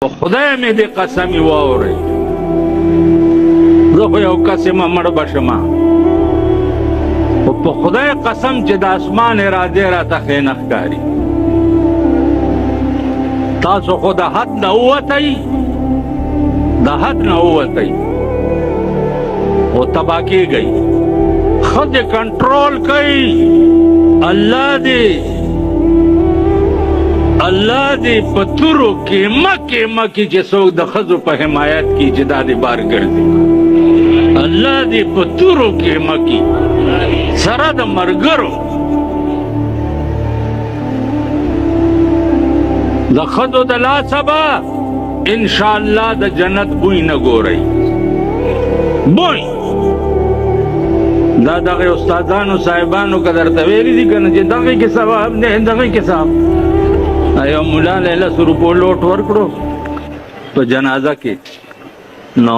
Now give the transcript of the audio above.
خدای مې دې قسم واوري زه خو یو کس یم مړ به شمه خو په خدای قسم چې د اسمان ارادې راته ښې نه ښکاري تاسو خو د حد نه ووتئ د حد نه ووتئ خو تباه کېږئ ښځې کنټرول کوي الله دې په تورو کیمه کې چې څوک د ښځو په حمایت کې چې دا دې بار ګرځي الله دې په تورو کیمه کې سره د ملګرو د ښځو د لاسه به انشاءالله د جنت بوی نه ګورئ بوی دا دغه استادانو صاحبانو که درته ویلي دي که نه چې دغې کې ثواب دی دغې کې ثواب یو ملا له 100 روپو لوټ ورکړو په جنازه کې نو